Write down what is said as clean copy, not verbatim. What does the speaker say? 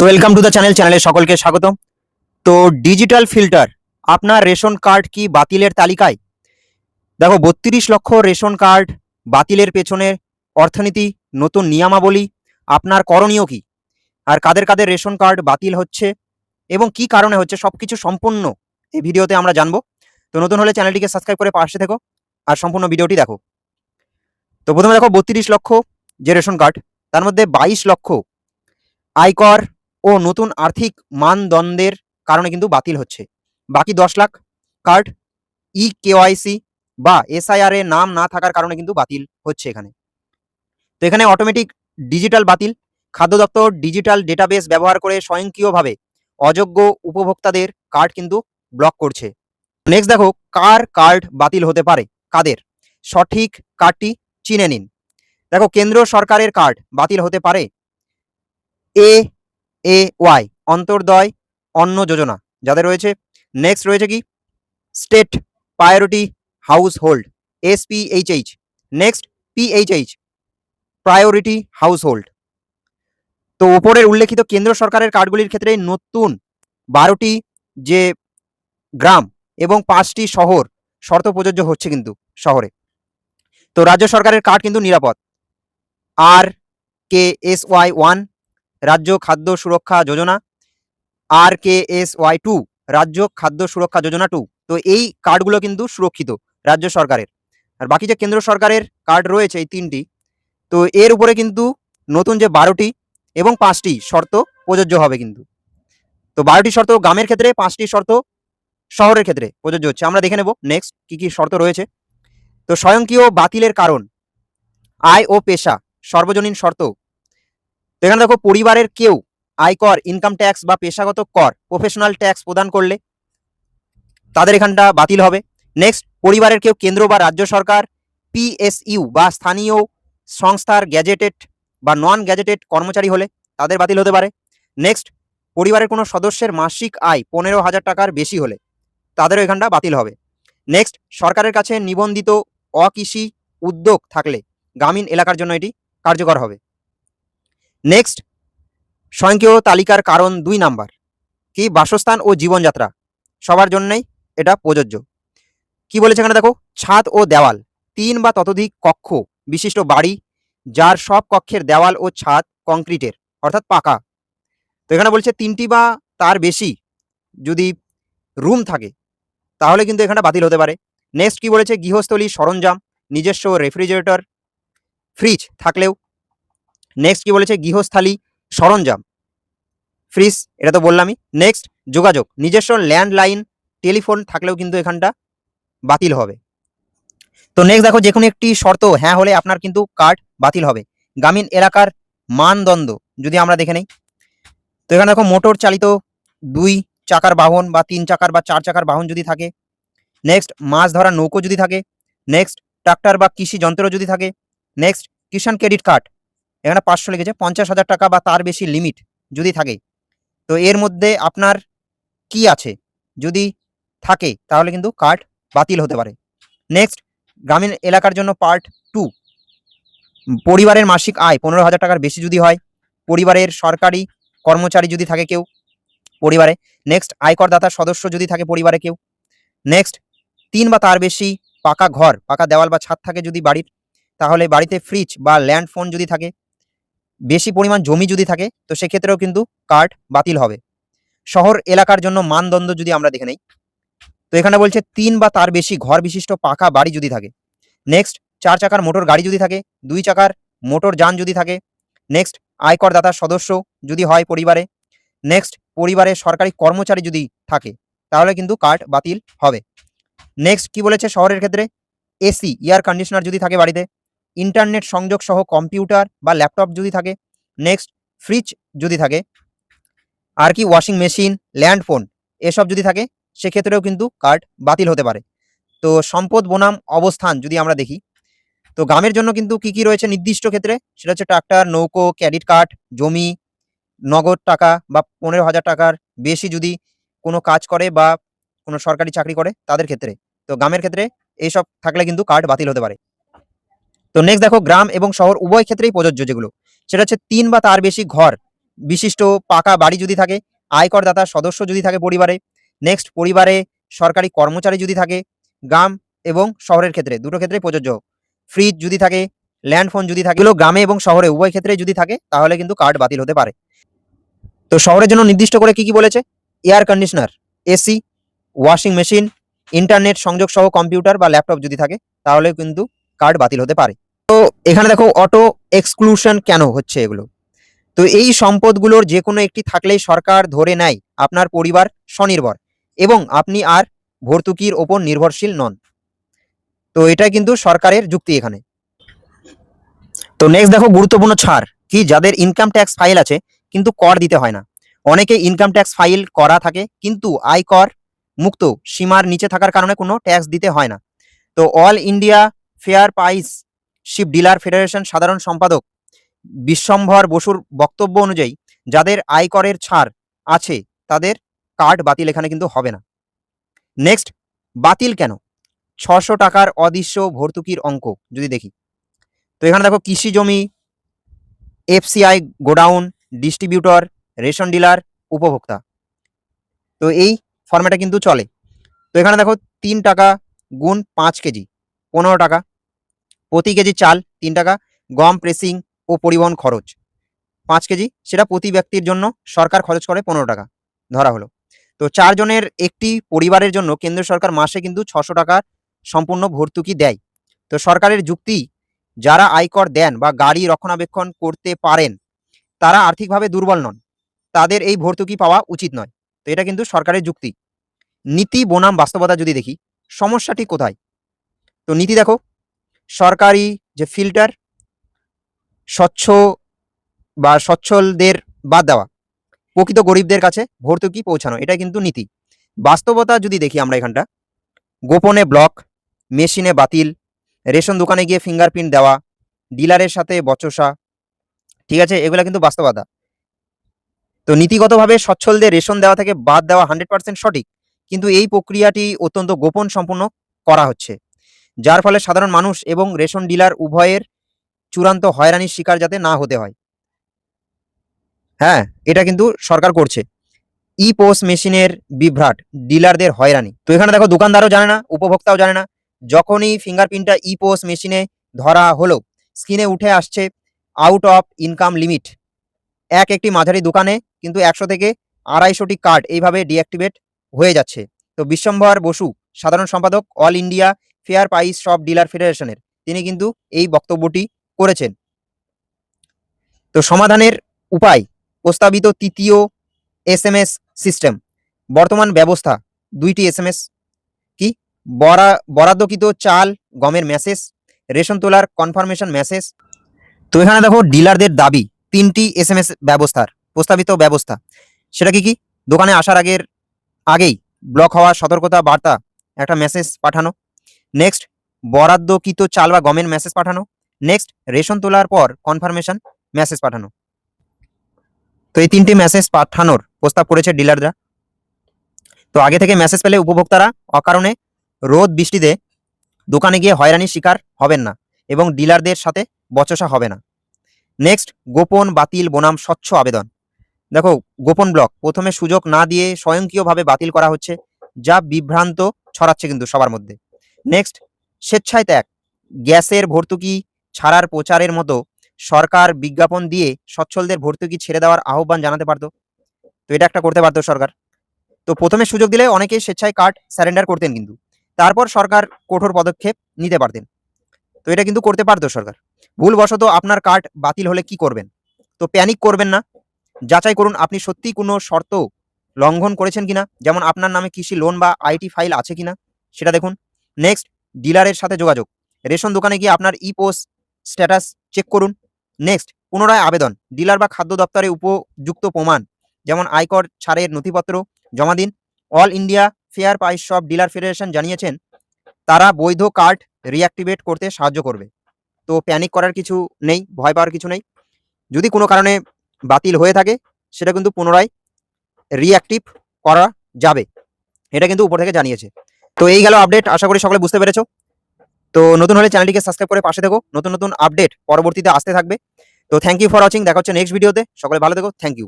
Welcome to the চ্যানেলে সকলকে স্বাগত। তো ডিজিটাল ফিল্টার আপনার রেশন কার্ড কি বাতিলের তালিকায়? দেখো 32 লক্ষ রেশন কার্ড বাতিলের পেছনে অর্থনীতি, নতুন নিয়মাবলী, আপনার করণীয় কি, আর কাদের কাদের রেশন কার্ড বাতিল হচ্ছে এবং কি কারণে হচ্ছে, সবকিছু সম্পূর্ণ এই ভিডিওতে আমরা জানবো। তো নতুন হলে চ্যানেলটিকে সাবস্ক্রাইব করে পাশে থেকো আর সম্পূর্ণ ভিডিওটি দেখো। তো প্রথমে দেখো 32 লক্ষ যে রেশন কার্ড, তার মধ্যে 22 লক্ষ আয়কর ও নতুন আর্থিক মানদণ্ডের কারণে কিন্তু বাতিল হচ্ছে। বাকি 10 লাখ কার্ড কেওয়াইসি বা এসআইআর এ নাম না থাকার কারণে কিন্তু বাতিল হচ্ছে এখানে। তো এখানে অটোমেটিক ডিজিটাল বাতিল, খাদ্য দপ্তর ডিজিটাল ডেটাবেস ব্যবহার করে স্বয়ংক্রিয়ভাবে অযোগ্য উপভোক্তাদের কার্ড কিন্তু ব্লক করছে। নেক্সট দেখো কার কার্ড বাতিল হতে পারে, কাদের, সঠিক কার্ডটি চিনে নিন। দেখো কেন্দ্র সরকারের কার্ড বাতিল হতে পারে AAY অন্তর্দয় অন্ন যোজনা যাদের রয়েছে। নেক্সট রয়েছে কি state priority house hold SPHH। Next PHH priority house hold. তো উপরের উল্লেখিত কেন্দ্র সরকারের কার্ডগুলির ক্ষেত্রে নতুন 12টি যে গ্রাম এবং 5টি শহর শর্ত প্রযোজ্য হচ্ছে কিন্তু শহরে। তো রাজ্য সরকারের কার্ড কিন্তু নিরাপদ। RKSY1 রাজ্য খাদ্য সুরক্ষা যোজনা, RKSY2 রাজ্য খাদ্য সুরক্ষা যোজনা 2। তো এই কার্ডগুলো কিন্তু সুরক্ষিত রাজ্য সরকারের। আর বাকি যে কেন্দ্র সরকারের কার্ড রয়েছে এই 3টি, তো এর উপরে কিন্তু নতুন যে 12টি এবং 5টি শর্ত প্রযোজ্য হবে কিন্তু। তো 12টি শর্ত গ্রামের ক্ষেত্রে, 5টি শর্ত শহরের ক্ষেত্রে প্রযোজ্য হচ্ছে। আমরা দেখে নেব নেক্সট কি কি শর্ত রয়েছে। তো স্বয়ংক্রিয় বাতিলের কারণ, আয় ও পেশা, সর্বজনীন শর্ত। তো এখানে দেখো পরিবারের কেউ আয়কর, ইনকাম ট্যাক্স বা পেশাগত কর, প্রফেশনাল ট্যাক্স প্রদান করলে তাদের এখানটা বাতিল হবে। নেক্সট পরিবারের কেউ কেন্দ্র বা রাজ্য সরকার, PSU বা স্থানীয় সংস্থার গ্যাজেটেড বা নন গ্যাজেটেড কর্মচারী হলে তাদের বাতিল হতে পারে। নেক্সট পরিবারের কোনো সদস্যের মাসিক আয় 15,000 টাকার বেশি হলে তাদেরও এখানটা বাতিল হবে। নেক্সট সরকারের কাছে নিবন্ধিত অকৃষি উদ্যোগ থাকলে গ্রামীণ এলাকার জন্য এটি কার্যকর হবে। নেক্সট স্বয়ংক্রিয় তালিকার কারণ 2 নাম্বার কি বাসস্থান ও জীবনযাত্রা, সবার জন্যই এটা প্রযোজ্য। কি বলেছে এখানে দেখো ছাদ ও দেওয়াল, 3 বা ততোধিক কক্ষ বিশিষ্ট বাড়ি যার সব কক্ষের দেওয়াল ও ছাদ কংক্রিটের অর্থাৎ পাকা। তো এখানে বলছে 3টি বা তার বেশি যদি রুম থাকে তাহলে কিন্তু এখানে বাতিল হতে পারে। নেক্সট কি বলেছে গৃহস্থলী সরঞ্জাম, নিজস্ব রেফ্রিজারেটর ফ্রিজ থাকলেও। নেক্সট কি বলেছে গৃহস্থালী সরঞ্জাম ফ্রিজ, এটা তো বললামই। নেক্সট যোগাযোগ, নিজস্ব ল্যান্ডলাইন টেলিফোন থাকলেও কিন্তু এখানটা বাতিল হবে। তো নেক্সট দেখো যে কোনো একটি শর্ত হ্যাঁ হলে আপনার কিন্তু কার্ড বাতিল হবে। গ্রামীণ এলাকার মানদণ্ড যদি আমরা দেখে নেই, তো এখানে দেখো মোটর চালিত 2 চাকার বাহন বা 3 চাকার বা 4 চাকার বাহন যদি থাকে। নেক্সট মাছ ধরার নৌকো যদি থাকে। নেক্সট ট্রাক্টর বা কৃষি যন্ত্র যদি থাকে। নেক্সট কিষাণ ক্রেডিট কার্ড, এখানে 500 লিখেছে, 50,000 টাকা বা তার বেশি লিমিট যদি থাকে। তো এর মধ্যে আপনার কি আছে যদি থাকে তাহলে কিন্তু কার্ড বাতিল হতে পারে। নেক্সট গ্রামীণ এলাকার জন্য পার্ট 2 পরিবারের মাসিক আয় 15,000 টাকার বেশি যদি হয়, পরিবারের সরকারি কর্মচারী যদি থাকে কেউ পরিবারে। নেক্সট আয়করদাতার সদস্য যদি থাকে পরিবারে কেউ। নেক্সট 3 বা তার বেশি পাকা ঘর, পাকা দেওয়াল বা ছাদ থাকে যদি বাড়ির, তাহলে বাড়িতে ফ্রিজ বা ল্যান্ড ফোন যদি থাকে, বেশি পরিমাণ জমি যদি থাকে তো সেক্ষেত্রেও কিন্তু কার্ড বাতিল হবে। শহর এলাকার জন্য মানদণ্ড যদি আমরা দেখে নেই, তো এখানে বলছে 3 বা তার বেশি ঘর বিশিষ্ট পাকা বাড়ি যদি থাকে। নেক্সট 4 চাকার মোটর গাড়ি যদি থাকে, 2 চাকার মোটর যান যদি থাকে। নেক্সট আয়করদাতার সদস্য যদি হয় পরিবারে। নেক্সট পরিবারের সরকারি কর্মচারী যদি থাকে তাহলে কিন্তু কার্ড বাতিল হবে। নেক্সট কি বলেছে শহরের ক্ষেত্রে এসি এয়ার কন্ডিশনার যদি থাকে বাড়িতে, ইন্টারনেট সংযোগ সহ কম্পিউটার বা ল্যাপটপ যদি থাকে। নেক্সট ফ্রিজ যদি থাকে, আর কি ওয়াশিং মেশিন, ল্যান্ড ফোন এসব যদি থাকে সেক্ষেত্রেও কিন্তু কার্ড বাতিল হতে পারে। তো সম্পদ বনাম অবস্থান যদি আমরা দেখি, তো গ্রামের জন্য কিন্তু কি কি রয়েছে নির্দিষ্ট ক্ষেত্রে, সেটা হচ্ছে ট্রাক্টর, নৌকো, ক্রেডিট কার্ড, জমি, নগদ টাকা বা 15,000 টাকার বেশি যদি কোনো কাজ করে বা কোনো সরকারি চাকরি করে তাদের ক্ষেত্রে। তো গ্রামের ক্ষেত্রে এইসব থাকলে কিন্তু কার্ড বাতিল হতে পারে। তো নেক্সট দেখো গ্রাম এবং শহর উভয় ক্ষেত্রেই প্রযোজ্য যেগুলো, সেটা হচ্ছে 3 বা তার বেশি ঘর বিশিষ্ট পাকা বাড়ি যদি থাকে, আয়করদাতা সদস্য যদি থাকে পরিবারে, নেক্সট পরিবারে সরকারি কর্মচারী যদি থাকে, গ্রাম এবং শহরের ক্ষেত্রে দুটো ক্ষেত্রে প্রযোজ্য, ফ্রিজ যদি থাকে, ল্যান্ড ফোন যদি থাকে, এগুলো গ্রামে এবং শহরে উভয় ক্ষেত্রে যদি থাকে তাহলে কিন্তু কার্ড বাতিল হতে পারে। তো শহরের জন্য নির্দিষ্ট করে কি কি বলেছে, air conditioner, AC, washing machine, internet সংযোগ সহ কম্পিউটার বা ল্যাপটপ যদি থাকে তাহলে কিন্তু কার্ড বাতিল হতে পারে। তো এখানে দেখো অটো এক্সক্লুশন কেন হচ্ছে এগুলো। তো এই সম্পদগুলোর যে কোনো একটি থাকলেই সরকার ধরে নেয় আপনার পরিবার স্বনির্ভর এবং আপনি আর ভর্তুকির ওপর নির্ভরশীল নন। তো এটা কিন্তু সরকারের যুক্তি এখানে। তো নেক্সট দেখো গুরুত্বপূর্ণ ছাড় কি, যাদের ইনকাম ট্যাক্স ফাইল আছে কিন্তু কর দিতে হয় না। অনেকে ইনকাম ট্যাক্স ফাইল করা থাকে কিন্তু আয়কর মুক্ত সীমার নিচে থাকার কারণে কোনো ট্যাক্স দিতে হয় না। তো all India fair price shop dealer federation সাধারণ সম্পাদক বিশ্বম্ভর বসুর বক্তব্য অনুযায়ী যাদের আয়করের ছাড় আছে তাদের কার্ড বাতিল এখানে কিন্তু হবে না। নেক্সট, বাতিল কেন? 600 টাকার অদৃশ্য ভর্তুকির অঙ্ক যদি দেখি, তো এখানে দেখো কৃষি জমি, FCI godown, distributor, ration dealer, উপভোক্তা, তো এই ফর্ম্যাটে কিন্তু চলে। তো এখানে দেখো 3 টাকা গুণ 5 কেজি 15 টাকা, প্রতি কেজি চাল 3 টাকা, গম প্রেসিং ও পরিবহন খরচ 5 কেজি, সেটা প্রতি ব্যক্তির জন্য সরকার খরচ করে 15 টাকা ধরা হলো। তো 4 জনের একটি পরিবারের জন্য কেন্দ্র সরকার মাসে কিন্তু 600 টাকার সম্পূর্ণ ভর্তুকি দেয়। তো সরকারের যুক্তি, যারা আয়কর দেন বা গাড়ি রক্ষণাবেক্ষণ করতে পারেন তারা আর্থিকভাবে দুর্বল নন, তাদের এই ভর্তুকি পাওয়া উচিত নয়। তো এটা কিন্তু সরকারের যুক্তি। নীতি বনাম বাস্তবতা যদি দেখি, সমস্যাটি কোথায়? তো নীতি দেখো, সরকারি যে ফিল্টার, স্বচ্ছ বা সচ্ছলদের বাদ দেওয়া, প্রকৃত গরিবদের কাছে ভর্তুকি পৌঁছানো, এটা কিন্তু নীতি। বাস্তবতা যদি দেখি আমরা এখানটা, গোপনে ব্লক, মেশিনে বাতিল, রেশন দোকানে গিয়ে ফিঙ্গারপ্রিন্ট দেওয়া, ডিলারের সাথে বচসা, ঠিক আছে, এগুলো কিন্তু বাস্তবতা। তো নীতিগতভাবে সচ্ছলদের রেশন দেওয়া থেকে বাদ দেওয়া 100% সঠিক, কিন্তু এই প্রক্রিয়াটি অত্যন্ত গোপন সম্পন্ন করা হচ্ছে, যার ফলে সাধারণ মানুষ এবং রেশন ডিলার উভয়ের চূড়ান্ত হয়রানির শিকার যাতে না হতে হয়। হ্যাঁ, এটা কিন্তু সরকার করছে। ই পোস মেশিনের বিভ্রাট, ডিলারদের হয়রানি, তো এখানে দেখো দোকানদারও জানে না, উপভোক্তাও জানে না। যখনই ফিঙ্গারপ্রিন্টটা ই পোস মেশিনে ধরা হলো, স্ক্রিনে উঠে আসছে আউট অফ ইনকাম লিমিট। একটি মাঝারি দোকানে কিন্তু 100 থেকে 250টি কার্ড এইভাবে ডিঅ্যাক্টিভেট হয়ে যাচ্ছে। তো বিশ্বম্ভর বসু, সাধারণ সম্পাদক all India fair price shop dealer ফেডারেশনের, তিনি কিন্তু এই বক্তব্যটি করেছেন। তো সমাধানের উপায়, প্রস্তাবিত তৃতীয় এসএমএস সিস্টেম, বর্তমান ব্যবস্থা 2টি এসএমএস কি, বরাদ্দকৃত চাল গমের মেসেজ, রেশন তোলার কনফার্মেশন মেসেজ। তো এখানে দেখো ডিলারদের দাবি 3টি এসএমএস ব্যবস্থার প্রস্তাবিত ব্যবস্থা, সেটা কি কি, দোকানে আসার আগেই ব্লক হওয়া সতর্কতা বার্তা একটা মেসেজ পাঠানো, নেক্সট বরাদ্দকৃত চাল বা গমের মেসেজ পাঠানো, নেক্সট রেশন তোলার পর কনফার্মেশন মেসেজ পাঠানো। তো এই 3টি মেসেজ পাঠানোর প্রস্তাব করেছে ডিলাররা। তো আগে থেকে মেসেজ পেলে উপভোক্তারা অকারণে রোদ বৃষ্টিতে দোকানে গিয়ে হয়রানির শিকার হবেন না এবং ডিলারদের সাথে বচসা হবে না। নেক্সট, গোপন বাতিল বনাম স্বচ্ছ আবেদন। দেখো গোপন ব্লক প্রথমে সুযোগ না দিয়ে স্বয়ংক্রিয়ভাবে বাতিল করা হচ্ছে, যা বিভ্রান্ত ছড়াচ্ছে কিন্তু সবার মধ্যে। নেক্সট, স্বেচ্ছায় ত্যাগ, গ্যাসের ভর্তুকি ছাড়ার প্রচারের মতো সরকার বিজ্ঞাপন দিয়ে সচ্ছলদের ভর্তুকি ছেড়ে দেওয়ার আহ্বান জানাতে পারতো। তো এটা একটা করতে পারতো সরকার। তো প্রথমে সুযোগ দিলে অনেকেই স্বেচ্ছায় কার্ড স্যারেন্ডার করতেন, কিন্তু তারপর সরকার কঠোর পদক্ষেপ নিতে পারতেন। তো এটা কিন্তু করতে পারতো সরকার। ভুলবশত আপনার কার্ড বাতিল হলে কি করবেন? তো প্যানিক করবেন না, যাচাই করুন আপনি সত্যি কোনো শর্ত লঙ্ঘন করেছেন কিনা, যেমন আপনার নামে কৃষি লোন বা আইটি ফাইল আছে কিনা সেটা দেখুন। নেক্সট, ডিলারের সাথে যোগাযোগ, রেশন দোকানে গিয়ে আপনার ই পোস স্ট্যাটাস চেক করুন। নেক্সট, পুনরায় আবেদন, ডিলার বা খাদ্য দপ্তরে উপযুক্ত প্রমাণ যেমন আয়কর ছাড়ের নথিপত্র জমা দিন। All India fair price shop dealer federation জানিয়েছেন তারা বৈধ কার্ড রিঅ্যাক্টিভেট করতে সাহায্য করবে। তো প্যানিক করার কিছু নেই, ভয় পাওয়ার কিছু নেই। যদি কোনো কারণে বাতিল হয়ে থাকে সেটা কিন্তু পুনরায় রিঅ্যাক্টিভ করা যাবে, এটা কিন্তু উপর থেকে জানিয়েছে। তো এই গেল আপডেট, আশা করি সকলে বুঝতে পেরেছো। তো নতুন হলে চ্যানেলটিকে সাবস্ক্রাইব করে পাশে থেকো, নতুন নতুন আপডেট পরবর্তীতে আসতে থাকবে। তো থ্যাংক ইউ ফর ওয়াচিং, দেখা হচ্ছে নেক্সট ভিডিওতে, সকলে ভালো থেকো, থ্যাংক ইউ।